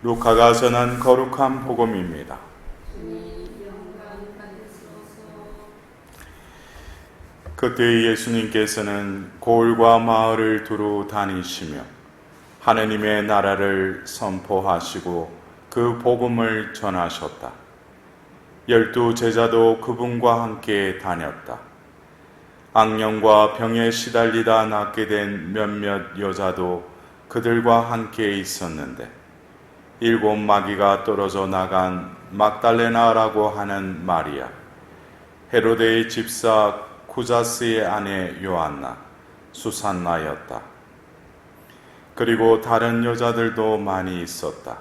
루카가 전한 거룩한 복음입니다. 그때 예수님께서는 고을과 마을을 두루 다니시며 하느님의 나라를 선포하시고 그 복음을 전하셨다. 12 제자도 그분과 함께 다녔다. 악령과 병에 시달리다 낫게 된 몇몇 여자도 그들과 함께 있었는데 7 마귀가 떨어져 나간 막달레나라고 하는 마리아, 헤로데의 집사 구자스의 아내 요한나, 수산나였다. 그리고 다른 여자들도 많이 있었다.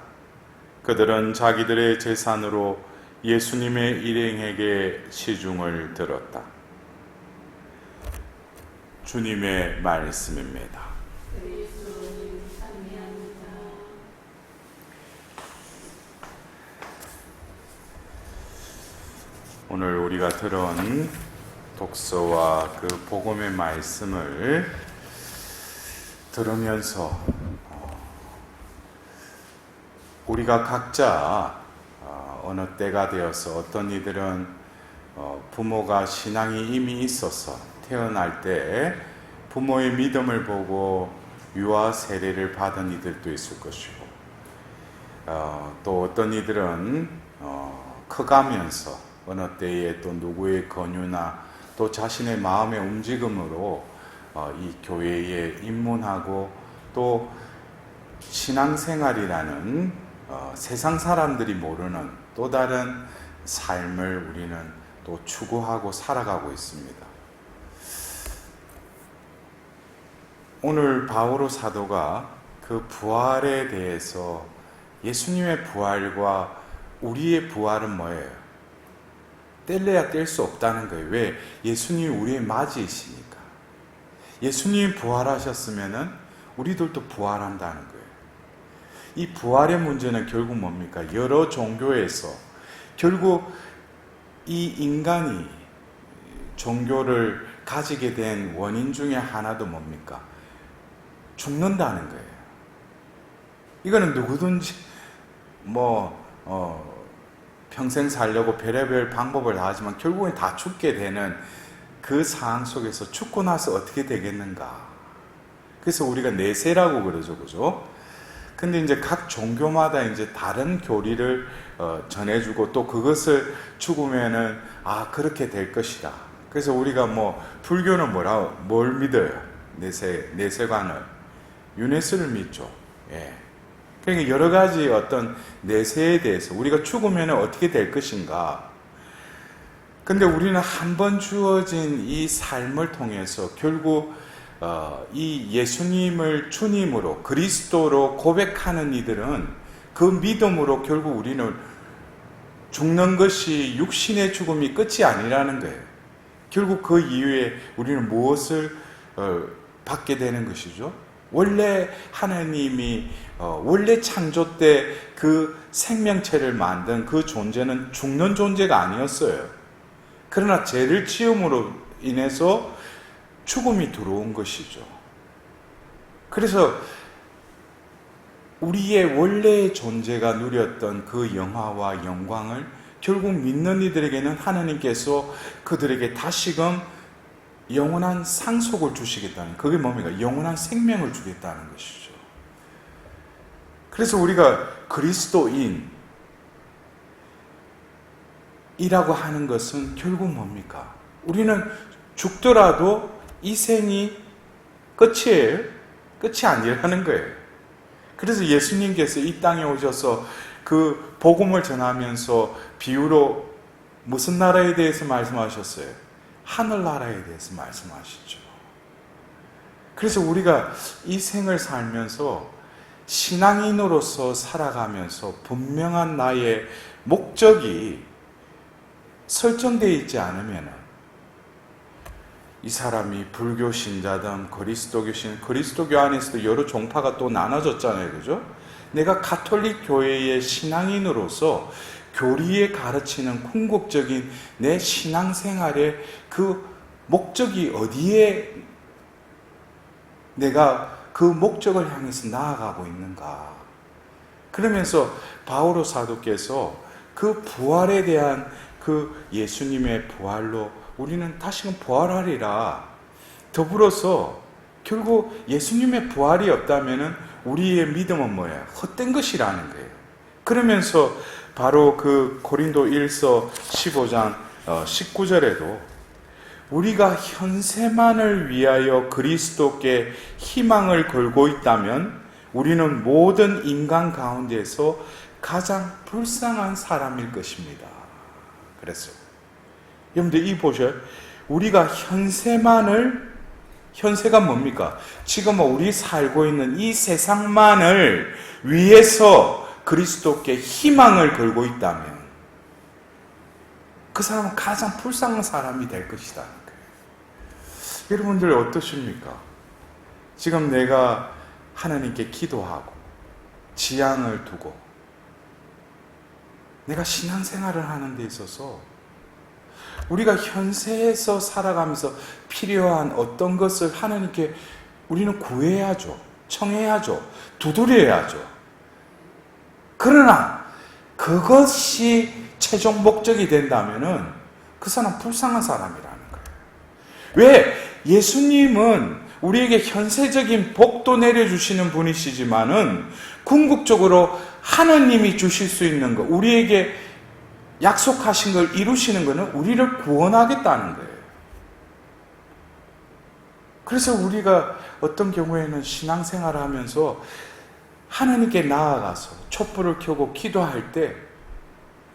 그들은 자기들의 재산으로 예수님의 일행에게 시중을 들었다. 주님의 말씀입니다. 오늘 우리가 들은 독서와 그 복음의 말씀을 들으면서 우리가 각자 어느 때가 되어서 어떤 이들은 부모가 신앙이 이미 있어서 태어날 때 부모의 믿음을 보고 유아 세례를 받은 이들도 있을 것이고 또 어떤 이들은 커가면서 어느 때에 또 누구의 권유나 또 자신의 마음의 움직임으로 이 교회에 입문하고 또 신앙생활이라는 세상 사람들이 모르는 또 다른 삶을 우리는 또 추구하고 살아가고 있습니다. 오늘 바오로 사도가 그 부활에 대해서 예수님의 부활과 우리의 부활은 뭐예요? 뗄래야 뗄 수 없다는 거예요. 왜? 예수님이 우리의 맞이이시니까. 예수님이 부활하셨으면은 우리들도 부활한다는 거예요. 이 부활의 문제는 결국 뭡니까? 여러 종교에서 결국 이 인간이 종교를 가지게 된 원인 중에 하나도 뭡니까? 죽는다는 거예요. 이거는 누구든지 평생 살려고 별의별 방법을 다 하지만 결국엔 다 죽게 되는 그 상황 속에서 죽고 나서 어떻게 되겠는가? 그래서 우리가 내세라고 그러죠, 그죠? 근데 이제 각 종교마다 이제 다른 교리를 전해주고 또 그것을 죽으면은 그렇게 될 것이다. 그래서 우리가 불교는 뭘 믿어요? 내세관을 유네스를 믿죠. 예. 그러니까 여러 가지 어떤 내세에 대해서 우리가 죽으면 어떻게 될 것인가. 근데 우리는 한 번 주어진 이 삶을 통해서 결국 이 예수님을 주님으로 그리스도로 고백하는 이들은 그 믿음으로 결국 우리는 죽는 것이 육신의 죽음이 끝이 아니라는 거예요. 결국 그 이후에 우리는 무엇을 받게 되는 것이죠? 원래 하나님이 원래 창조 때 그 생명체를 만든 그 존재는 죽는 존재가 아니었어요. 그러나 죄를 지음으로 인해서 죽음이 들어온 것이죠. 그래서 우리의 원래의 존재가 누렸던 그 영화와 영광을 결국 믿는 이들에게는 하나님께서 그들에게 다시금 영원한 상속을 주시겠다는, 그게 뭡니까? 영원한 생명을 주겠다는 것이죠. 그래서 우리가 그리스도인이라고 하는 것은 결국 뭡니까? 우리는 죽더라도 이 생이 끝이에요. 끝이 아니라는 거예요. 그래서 예수님께서 이 땅에 오셔서 그 복음을 전하면서 비유로 무슨 나라에 대해서 말씀하셨어요? 하늘나라에 대해서 말씀하시죠. 그래서 우리가 이 생을 살면서 신앙인으로서 살아가면서 분명한 나의 목적이 설정되어 있지 않으면 이 사람이 불교 신자든 그리스도교 안에서도 여러 종파가 또 나눠졌잖아요. 그죠? 내가 가톨릭 교회의 신앙인으로서 교리에 가르치는 궁극적인 내 신앙생활의 그 목적이 어디에 내가 그 목적을 향해서 나아가고 있는가? 그러면서 바오로 사도께서 그 부활에 대한 그 예수님의 부활로 우리는 다시금 부활하리라. 더불어서 결국 예수님의 부활이 없다면 우리의 믿음은 뭐예요? 헛된 것이라는 거예요. 그러면서 바로 그 고린도 1서 15장 19절에도 우리가 현세만을 위하여 그리스도께 희망을 걸고 있다면 우리는 모든 인간 가운데서 가장 불쌍한 사람일 것입니다. 그랬어요. 여러분들 이 보셔요. 우리가 현세가 뭡니까? 지금 우리 살고 있는 이 세상만을 위해서 그리스도께 희망을 걸고 있다면 그 사람은 가장 불쌍한 사람이 될 것이다. 여러분들 어떠십니까? 지금 내가 하나님께 기도하고 지향을 두고 내가 신앙생활을 하는 데 있어서 우리가 현세에서 살아가면서 필요한 어떤 것을 하나님께 우리는 구해야죠. 청해야죠. 두드려야죠. 그러나 그것이 최종 목적이 된다면은 그 사람 불쌍한 사람이라는 거예요. 왜? 예수님은 우리에게 현세적인 복도 내려주시는 분이시지만은 궁극적으로 하나님이 주실 수 있는 것, 우리에게 약속하신 걸 이루시는 것은 우리를 구원하겠다는 거예요. 그래서 우리가 어떤 경우에는 신앙생활을 하면서 하나님께 나아가서 촛불을 켜고 기도할 때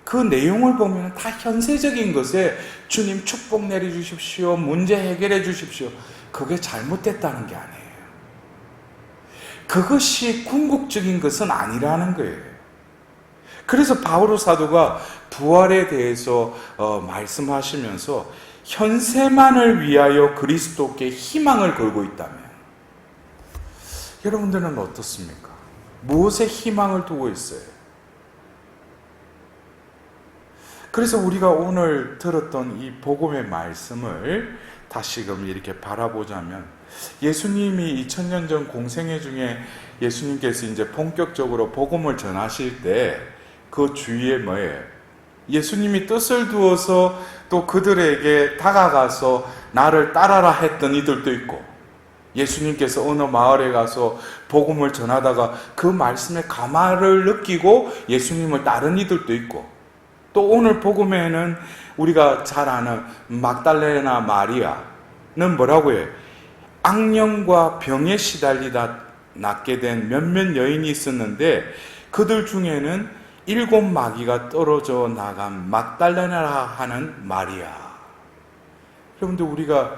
그 내용을 보면 다 현세적인 것에 주님 축복 내려주십시오, 문제 해결해 주십시오. 그게 잘못됐다는 게 아니에요. 그것이 궁극적인 것은 아니라는 거예요. 그래서 바오로 사도가 부활에 대해서 말씀하시면서 현세만을 위하여 그리스도께 희망을 걸고 있다면 여러분들은 어떻습니까? 무엇에 희망을 두고 있어요? 그래서 우리가 오늘 들었던 이 복음의 말씀을 다시금 이렇게 바라보자면 예수님이 2000년 전 공생애 중에 예수님께서 이제 본격적으로 복음을 전하실 때 그 주위에 뭐예요? 예수님이 뜻을 두어서 또 그들에게 다가가서 나를 따라라 했던 이들도 있고 예수님께서 어느 마을에 가서 복음을 전하다가 그 말씀에 감화를 느끼고 예수님을 따른 이들도 있고 또 오늘 복음에는 우리가 잘 아는 막달레나 마리아는 뭐라고 해요? 악령과 병에 시달리다 낫게 된 몇몇 여인이 있었는데 그들 중에는 7 마귀가 떨어져 나간 막달레나라 하는 마리아. 여러분들 우리가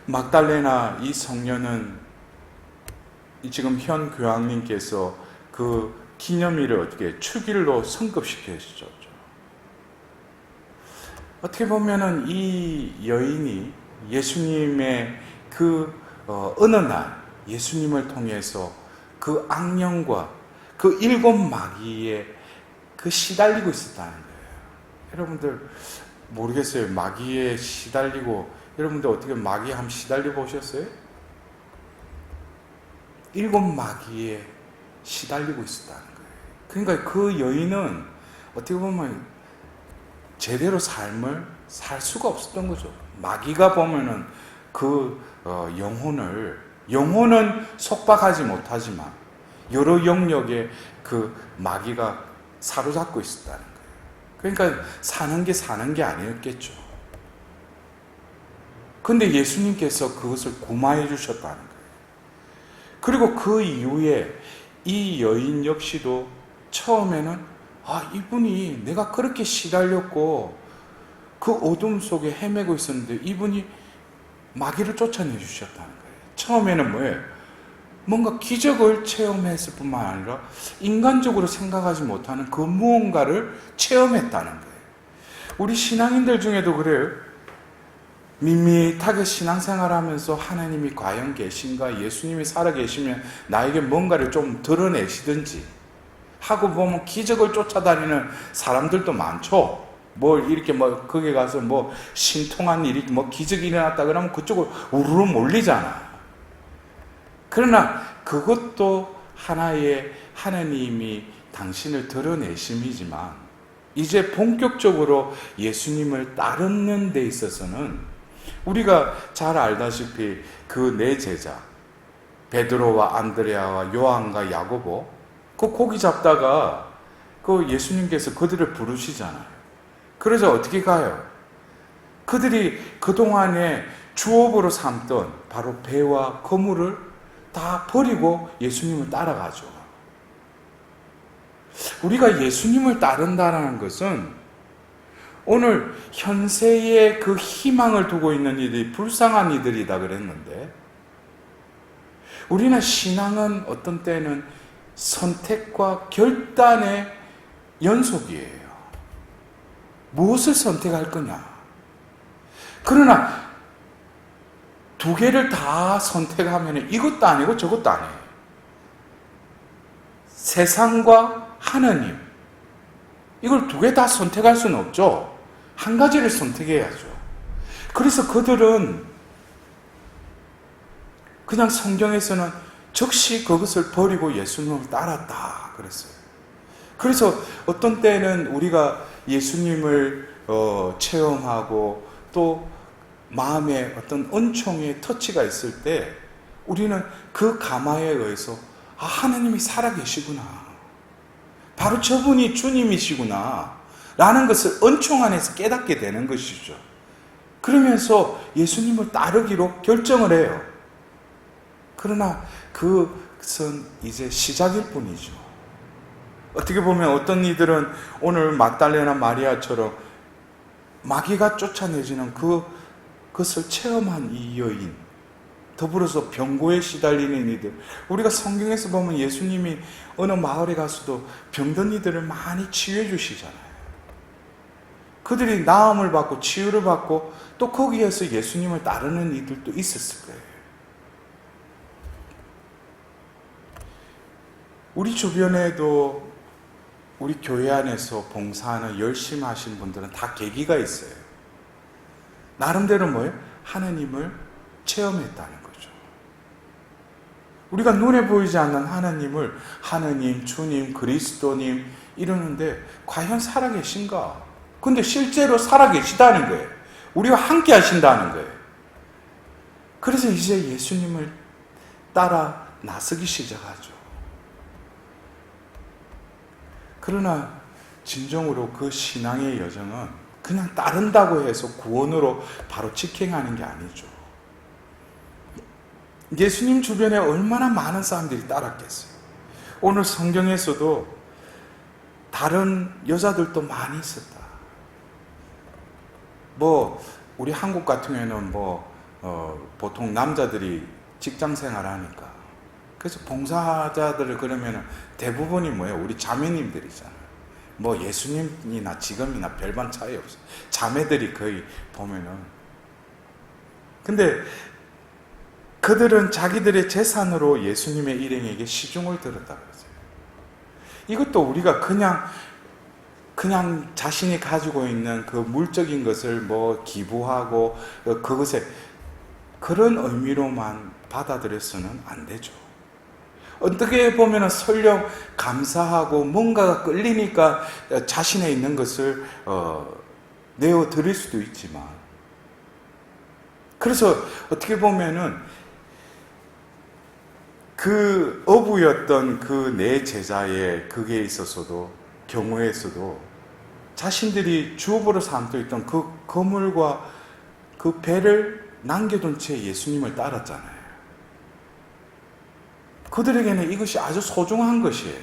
막달레나 이 성녀는 지금 현 교황님께서 그 기념일을 어떻게 축일로 성급시켜 주셨죠. 어떻게 보면은 이 여인이 예수님의 그 어느 날 예수님을 통해서 그 악령과 그 7 마귀에 그 시달리고 있었다는 거예요. 여러분들 모르겠어요. 마귀에 시달리고 여러분들 어떻게 마귀에 한번 시달려 보셨어요? 7 마귀에 시달리고 있었다는 거예요. 그러니까 그 여인은 어떻게 보면 제대로 삶을 살 수가 없었던 거죠. 마귀가 보면은 그 영혼은 속박하지 못하지만 여러 영역에 그 마귀가 사로잡고 있었다는 거예요. 그러니까 사는 게 아니었겠죠. 근데 예수님께서 그것을 구마해 주셨다는 거예요. 그리고 그 이후에 이 여인 역시도 처음에는 이분이 내가 그렇게 시달렸고 그 어둠 속에 헤매고 있었는데 이분이 마귀를 쫓아내 주셨다는 거예요. 처음에는 뭐예요? 뭔가 기적을 체험했을 뿐만 아니라 인간적으로 생각하지 못하는 그 무언가를 체험했다는 거예요. 우리 신앙인들 중에도 그래요. 밋밋하게 신앙생활하면서 하나님이 과연 계신가, 예수님이 살아계시면 나에게 뭔가를 좀 드러내시든지 하고 보면 기적을 쫓아다니는 사람들도 많죠. 이렇게 거기 가서 신통한 일이 기적이 일어났다 그러면 그쪽으로 우르르 몰리잖아. 그러나 그것도 하나의 하나님이 당신을 드러내심이지만 이제 본격적으로 예수님을 따르는 데 있어서는 우리가 잘 알다시피 그 네 제자 베드로와 안드레아와 요한과 야고보 그 고기 잡다가 그 예수님께서 그들을 부르시잖아요. 그래서 어떻게 가요? 그들이 그동안에 주업으로 삼던 바로 배와 거물을 다 버리고 예수님을 따라가죠. 우리가 예수님을 따른다는 것은 오늘 현세에 그 희망을 두고 있는 이들이 불쌍한 이들이다 그랬는데, 우리는 신앙은 어떤 때는 선택과 결단의 연속이에요. 무엇을 선택할 거냐? 그러나 두 개를 다 선택하면 이것도 아니고 저것도 아니에요. 세상과 하나님, 이걸 두 개 다 선택할 수는 없죠. 한 가지를 선택해야죠. 그래서 그들은 그냥 성경에서는 즉시 그것을 버리고 예수님을 따랐다 그랬어요. 그래서 어떤 때는 우리가 예수님을 체험하고 또 마음에 어떤 은총의 터치가 있을 때 우리는 그 감화에 의해서 하나님이 살아계시구나, 바로 저분이 주님이시구나 라는 것을 은총 안에서 깨닫게 되는 것이죠. 그러면서 예수님을 따르기로 결정을 해요. 그러나 그것은 이제 시작일 뿐이죠. 어떻게 보면 어떤 이들은 오늘 막달레나 마리아처럼 마귀가 쫓아내지는 그것을 체험한 이 여인, 더불어서 병고에 시달리는 이들, 우리가 성경에서 보면 예수님이 어느 마을에 가서도 병든 이들을 많이 치유해 주시잖아요. 그들이 나음을 받고 치유를 받고 또 거기에서 예수님을 따르는 이들도 있었을 거예요. 우리 주변에도 우리 교회 안에서 봉사하는 열심히 하신 분들은 다 계기가 있어요. 나름대로 뭐예요? 하나님을 체험했다는 거죠. 우리가 눈에 보이지 않는 하나님을 하나님, 주님, 그리스도님 이러는데 과연 살아계신가? 근데 실제로 살아계시다는 거예요. 우리와 함께 하신다는 거예요. 그래서 이제 예수님을 따라 나서기 시작하죠. 그러나 진정으로 그 신앙의 여정은 그냥 따른다고 해서 구원으로 바로 직행하는 게 아니죠. 예수님 주변에 얼마나 많은 사람들이 따랐겠어요. 오늘 성경에서도 다른 여자들도 많이 있었다. 우리 한국 같은 경우에는 보통 남자들이 직장 생활하니까, 그래서 봉사자들을 그러면 대부분이 뭐예요? 우리 자매님들이잖아요. 예수님이나 지금이나 별반 차이 없어요. 자매들이 거의 보면은. 근데 그들은 자기들의 재산으로 예수님의 일행에게 시중을 들었다 그러죠. 이것도 우리가 그냥 자신이 가지고 있는 그 물적인 것을 기부하고 그것에 그런 의미로만 받아들여서는 안 되죠. 어떻게 보면 설령 감사하고 뭔가가 끌리니까 자신에 있는 것을 내어드릴 수도 있지만, 그래서 어떻게 보면은 그 어부였던 그 네 제자의 그게 있어서도 경우에서도 자신들이 주업으로 삼고 있던 그 거물과 그 배를 남겨둔 채 예수님을 따랐잖아요. 그들에게는 이것이 아주 소중한 것이에요.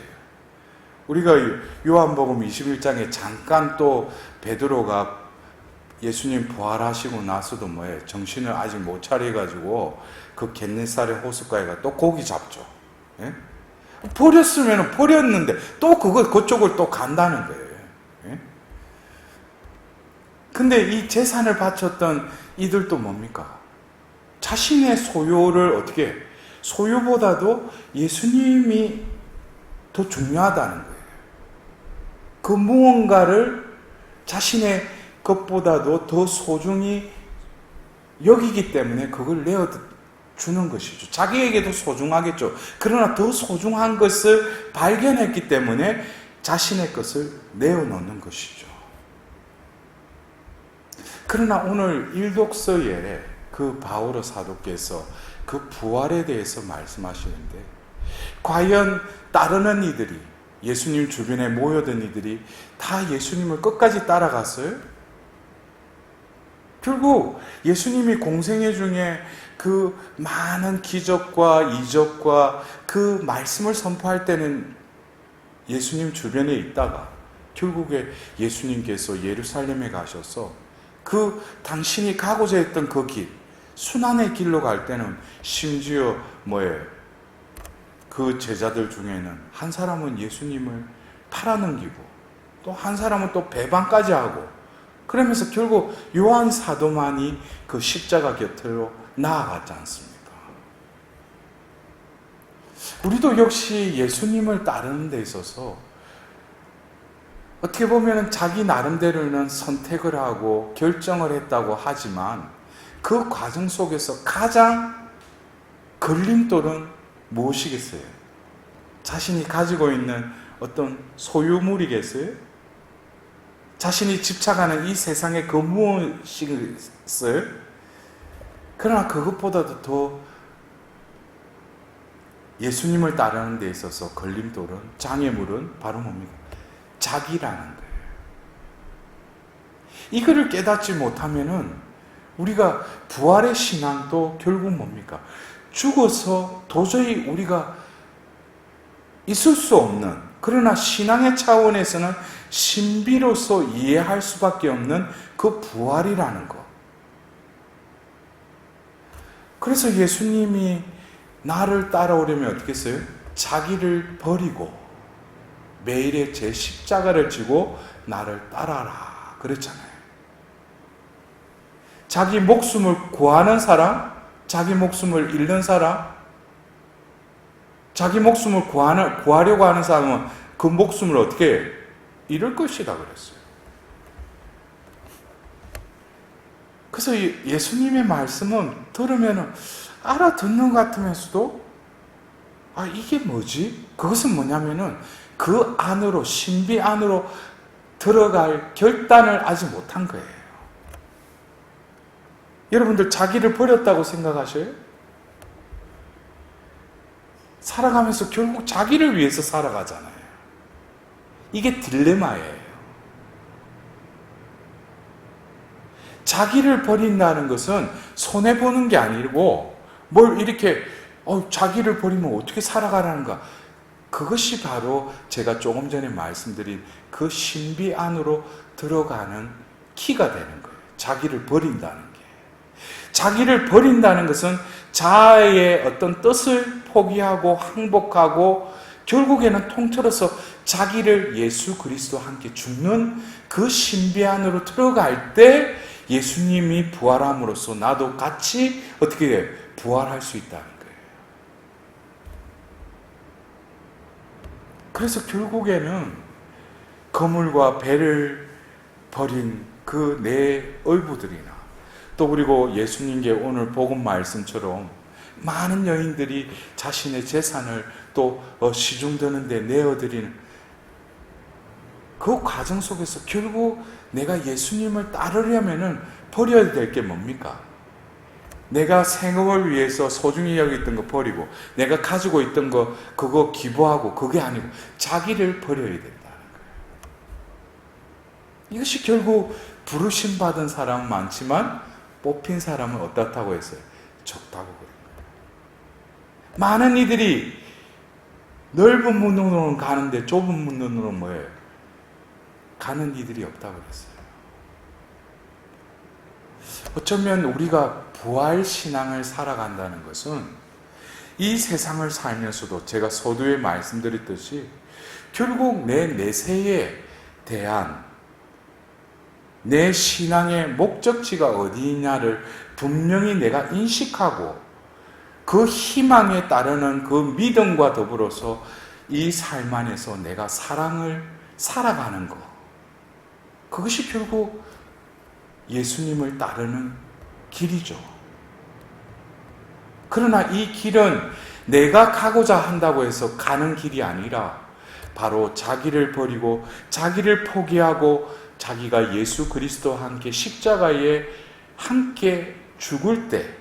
우리가 요한복음 21장에 잠깐 또 베드로가 예수님 부활하시고 나서도 정신을 아직 못 차려가지고 그 겟네사렛 호숫가에 가 또 고기 잡죠. 예? 버렸으면 버렸는데 또 그쪽을 또 간다는 거예요. 예? 근데 이 재산을 바쳤던 이들도 뭡니까? 자신의 소유를 소유보다도 예수님이 더 중요하다는 거예요. 그 무언가를 자신의 것보다도 더 소중히 여기기 때문에 그걸 내어주는 것이죠. 자기에게도 소중하겠죠. 그러나 더 소중한 것을 발견했기 때문에 자신의 것을 내어놓는 것이죠. 그러나 오늘 일독서에 그 바오로 사도께서 그 부활에 대해서 말씀하시는데, 과연 따르는 이들이, 예수님 주변에 모여든 이들이 다 예수님을 끝까지 따라갔어요? 결국 예수님이 공생애 중에 그 많은 기적과 이적과 그 말씀을 선포할 때는 예수님 주변에 있다가 결국에 예수님께서 예루살렘에 가셔서 그 당신이 가고자 했던 그 길, 순환의 길로 갈 때는 심지어 그 제자들 중에는 한 사람은 예수님을 팔아넘기고 또 한 사람은 또 배반까지 하고, 그러면서 결국 요한 사도만이 그 십자가 곁으로 나아갔지 않습니까? 우리도 역시 예수님을 따르는 데 있어서 어떻게 보면 자기 나름대로는 선택을 하고 결정을 했다고 하지만 그 과정 속에서 가장 걸림돌은 무엇이겠어요? 자신이 가지고 있는 어떤 소유물이겠어요? 자신이 집착하는 이 세상의 그 무엇이겠어요? 그러나 그것보다도 더 예수님을 따르는 데 있어서 걸림돌은, 장애물은 바로 뭡니까? 자기라는 거예요. 이거를 깨닫지 못하면은 우리가 부활의 신앙도 결국 뭡니까? 죽어서 도저히 우리가 있을 수 없는, 그러나 신앙의 차원에서는 신비로서 이해할 수밖에 없는 그 부활이라는 것. 그래서 예수님이 나를 따라오려면 어떻게 했어요? 자기를 버리고 매일의 제 십자가를 지고 나를 따라라 그랬잖아요. 자기 목숨을 구하는 사람, 자기 목숨을 잃는 사람, 자기 목숨을 구하려고 하는 사람은 그 목숨을 어떻게 잃을 것이다 그랬어요. 그래서 예수님의 말씀은 들으면 알아듣는 것 같으면서도 이게 뭐지? 그것은 뭐냐면은 그 안으로, 신비 안으로 들어갈 결단을 아직 못한 거예요. 여러분들 자기를 버렸다고 생각하셔요? 살아가면서 결국 자기를 위해서 살아가잖아요. 이게 딜레마예요. 자기를 버린다는 것은 손해보는 게 아니고 뭘 이렇게 자기를 버리면 어떻게 살아가라는가. 그것이 바로 제가 조금 전에 말씀드린 그 신비 안으로 들어가는 키가 되는 거예요. 자기를 버린다는 게. 자기를 버린다는 것은 자아의 어떤 뜻을 포기하고 항복하고 결국에는 통틀어서 자기를 예수 그리스도와 함께 죽는 그 신비 안으로 들어갈 때 예수님이 부활함으로써 나도 같이 어떻게 부활할 수 있다는 거예요. 그래서 결국에는 거물과 배를 버린 그 내 얼부들이나 또 그리고 예수님께 오늘 복음 말씀처럼 많은 여인들이 자신의 재산을 또 시중드는데 내어드리는 그 과정 속에서 결국 내가 예수님을 따르려면은 버려야 될 게 뭡니까? 내가 생업을 위해서 소중히 여겼던 거 버리고 내가 가지고 있던 거 그거 기부하고 그게 아니고 자기를 버려야 된다는 거예요. 이것이 결국 부르심 받은 사람은 많지만 뽑힌 사람은 어떻다고 했어요? 적다고 그런 거예요. 많은 이들이 넓은 문으로는 가는데 좁은 문으로는 뭐예요? 가는 이들이 없다고 그랬어요. 어쩌면 우리가 부활신앙을 살아간다는 것은 이 세상을 살면서도 제가 서두에 말씀드렸듯이 결국 내 내세에 대한 내 신앙의 목적지가 어디냐를 분명히 내가 인식하고 그 희망에 따르는 그 믿음과 더불어서 이 삶 안에서 내가 사랑을 살아가는 것, 그것이 결국 예수님을 따르는 길이죠. 그러나 이 길은 내가 가고자 한다고 해서 가는 길이 아니라 바로 자기를 버리고 자기를 포기하고 자기가 예수 그리스도와 함께 십자가에 함께 죽을 때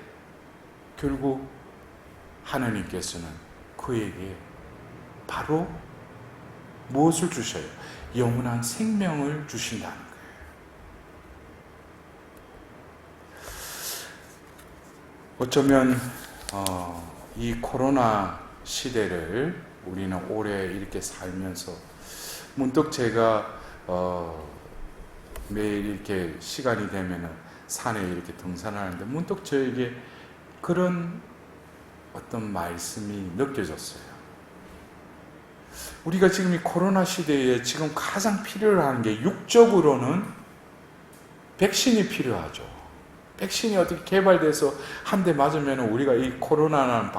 결국 하나님께서는 그에게 바로 무엇을 주셔요? 영원한 생명을 주신다는 거예요. 어쩌면 이 코로나 시대를 우리는 오래 이렇게 살면서 문득 제가 매일 이렇게 시간이 되면 산에 이렇게 등산하는데 문득 저에게 그런 어떤 말씀이 느껴졌어요. 우리가 지금 이 코로나 시대에 지금 가장 필요로 하는 게 육적으로는 백신이 필요하죠. 백신이 어떻게 개발돼서 한 대 맞으면 우리가 이 코로나라는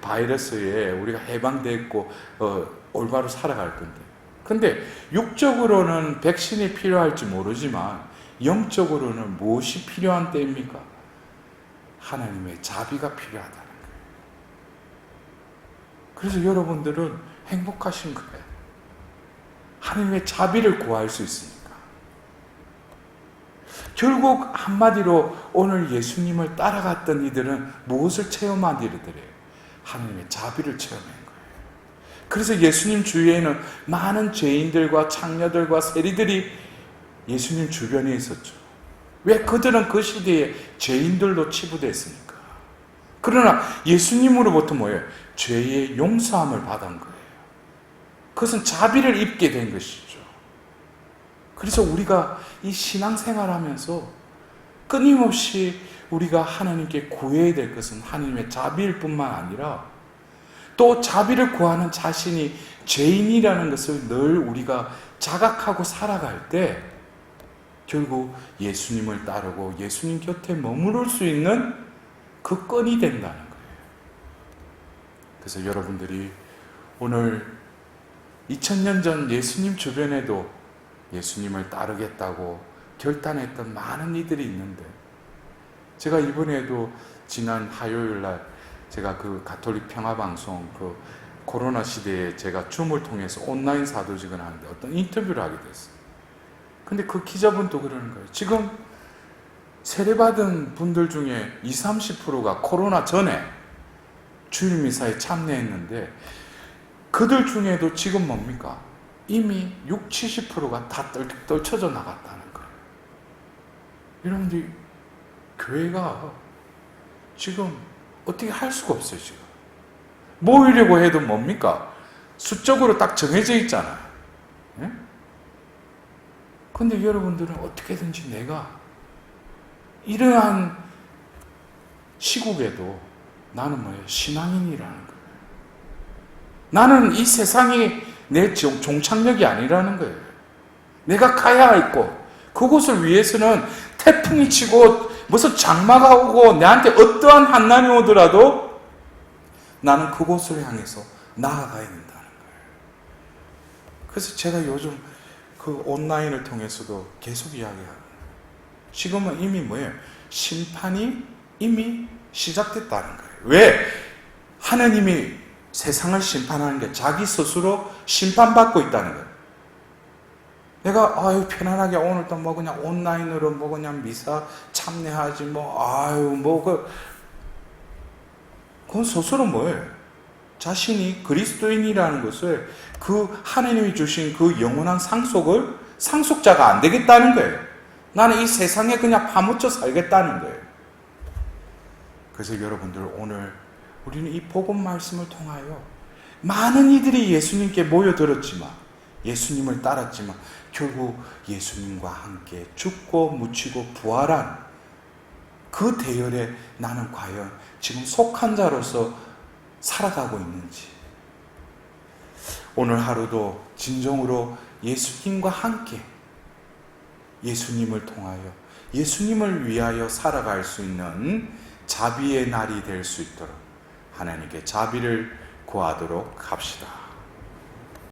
바이러스에 우리가 해방됐고 올바로 살아갈 건데. 근데 육적으로는 백신이 필요할지 모르지만 영적으로는 무엇이 필요한 때입니까? 하나님의 자비가 필요하다는 거예요. 그래서 여러분들은 행복하신 거예요. 하나님의 자비를 구할 수 있으니까. 결국 한마디로 오늘 예수님을 따라갔던 이들은 무엇을 체험한 이들이에요? 하나님의 자비를 체험한 거예요. 그래서 예수님 주위에는 많은 죄인들과 창녀들과 세리들이 예수님 주변에 있었죠. 왜? 그들은 그 시대에 죄인들로 치부됐으니까. 그러나 예수님으로부터 뭐예요? 죄의 용서함을 받은 거예요. 그것은 자비를 입게 된 것이죠. 그래서 우리가 이 신앙생활 하면서 끊임없이 우리가 하나님께 구해야 될 것은 하나님의 자비일 뿐만 아니라 또 자비를 구하는 자신이 죄인이라는 것을 늘 우리가 자각하고 살아갈 때 결국 예수님을 따르고 예수님 곁에 머무를 수 있는 그 끈이 된다는 거예요. 그래서 여러분들이 오늘 2000년 전 예수님 주변에도 예수님을 따르겠다고 결단했던 많은 이들이 있는데 제가 이번에도 지난 화요일 날 제가 그 가톨릭 평화방송 그 코로나 시대에 제가 줌을 통해서 온라인 사도직을 하는데 어떤 인터뷰를 하게 됐어요. 근데 그 기자분도 그러는 거예요. 지금 세례받은 분들 중에 20-30%가 코로나 전에 주일 미사에 참여했는데 그들 중에도 지금 뭡니까? 이미 60-70%가 다 떨쳐져 나갔다는 거예요. 여러분들 교회가 지금 어떻게 할 수가 없어요. 지금 모이려고 해도 뭡니까? 수적으로 딱 정해져 있잖아요. 예? 근데 여러분들은 어떻게든지 내가 이러한 시국에도 나는 뭐예요? 신앙인이라는 거예요. 나는 이 세상이 내 종착역이 아니라는 거예요. 내가 가야 있고 그곳을 위해서는 태풍이 치고 무슨 장마가 오고 내한테 어떠한 환난이 오더라도 나는 그곳을 향해서 나아가야 된다는 거예요. 그래서 제가 요즘 그 온라인을 통해서도 계속 이야기하고 지금은 이미 뭐예요? 심판이 이미 시작됐다는 거예요. 왜? 하나님이 세상을 심판하는 게 자기 스스로 심판받고 있다는 거예요. 내가 편안하게 오늘도 뭐 그냥 온라인으로 뭐 그냥 미사 참여하지 그건 스스로 뭐예요? 자신이 그리스도인이라는 것을 그 하나님이 주신 그 영원한 상속자가 안 되겠다는 거예요. 나는 이 세상에 그냥 파묻혀 살겠다는 거예요. 그래서 여러분들 오늘 우리는 이 복음 말씀을 통하여 많은 이들이 예수님께 모여들었지만 예수님을 따랐지만 결국 예수님과 함께 죽고 묻히고 부활한 그 대열에 나는 과연 지금 속한 자로서 살아가고 있는지 오늘 하루도 진정으로 예수님과 함께 예수님을 통하여 예수님을 위하여 살아갈 수 있는 자비의 날이 될 수 있도록 하나님께 자비를 구하도록 합시다.